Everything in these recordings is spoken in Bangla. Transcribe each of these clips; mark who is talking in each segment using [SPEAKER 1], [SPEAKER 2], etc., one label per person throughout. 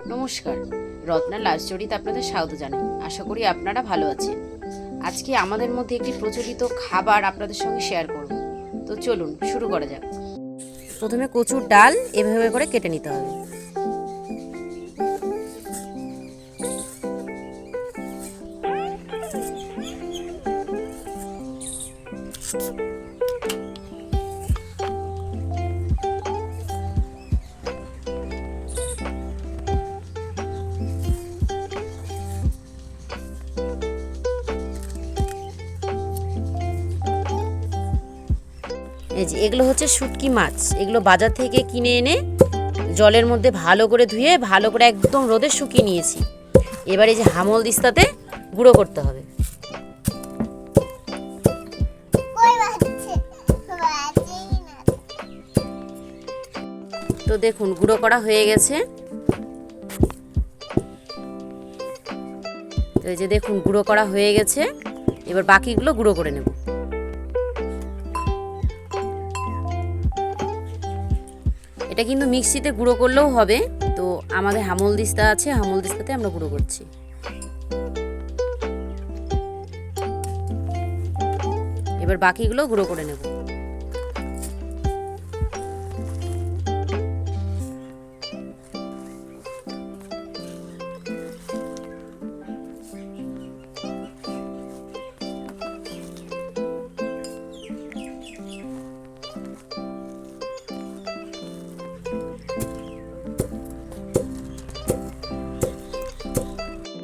[SPEAKER 1] নমস্কার, রত্না লাভ স্টোরিতে আপনাদের স্বাগত জানাই। আশা করি আপনারা ভালো আছেন। আজকে আমাদের মধ্যে একটি প্রচলিত খাবার আপনাদের সঙ্গে শেয়ার করব। তো চলুন শুরু করা যাক। প্রথমে কচুর ডাল এভাবে করে কেটে নিতে হবে। এই যে এগুলো হচ্ছে শুটকি মাছ, এগুলো বাজার থেকে কিনে এনে জলের মধ্যে ভালো করে ধুয়ে ভালো করে একদম রোদে শুকিয়ে নিয়েছি। এবার এই যে হামল দিস্তাতে গুঁড়ো করতে হবে। তো দেখুন গুঁড়ো করা হয়ে গেছে। তো এই যে দেখুন গুঁড়ো করা হয়ে গেছে। এবার বাকিগুলো গুঁড়ো করে নেব। এটা কিন্তু মিক্সিতে গুঁড়ো করলেও হবে, তো আমাদের হামল দিস্তা আছে, হামল দিস্তাতে আমরা গুঁড়ো করছি। এবার বাকিগুলো গুঁড়ো করে নেব।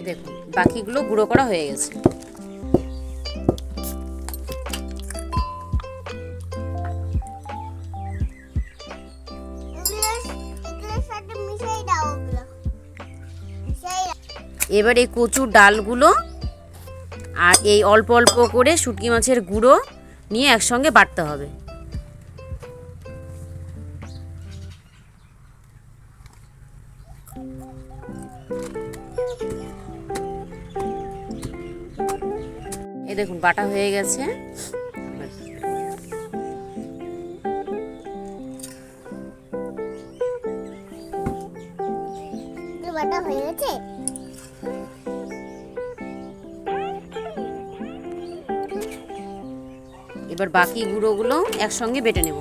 [SPEAKER 1] দেখুন বাকিগুলো গুঁড়ো করা হয়ে গেছে। এবার এই কচুর ডালগুলো আর এই অল্প অল্প করে শুটকি মাছের গুঁড়ো নিয়ে একসঙ্গে বাটতে হবে। এই দেখুন বাটা হয়ে গেছে।
[SPEAKER 2] বাটা হয়ে গেছে।
[SPEAKER 1] এবার বাকি গুঁড়োগুলো একসঙ্গে বেটে নেব।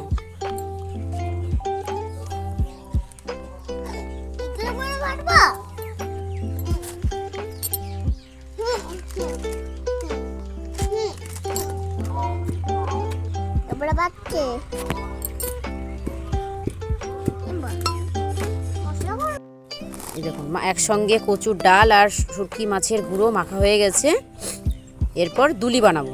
[SPEAKER 1] এই দেখুন একসঙ্গে কচুর ডাল আর শুটকি মাছের গুঁড়ো মাখা হয়ে গেছে। এরপর দুলি বানাবো।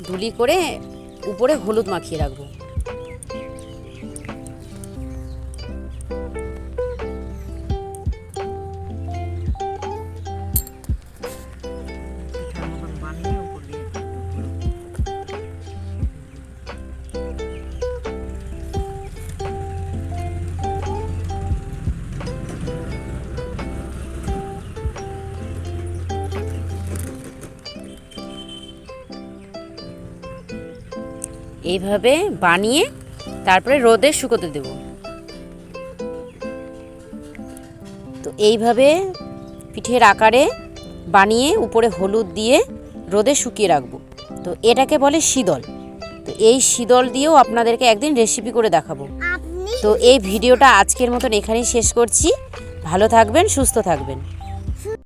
[SPEAKER 1] দুলি করে উপরে হলুদ মাখিয়ে রাখবো। এইভাবে বানিয়ে তারপরে রোদে শুকোতে দেব। তো এইভাবে পিঠের আকারে বানিয়ে উপরে হলুদ দিয়ে রোদে শুকিয়ে রাখবো। তো এটাকে বলে শীতল। তো এই শীতল দিয়েও আপনাদেরকে একদিন রেসিপি করে দেখাবো। তো এই ভিডিওটা আজকের মতন এখানেই শেষ করছি। ভালো থাকবেন, সুস্থ থাকবেন।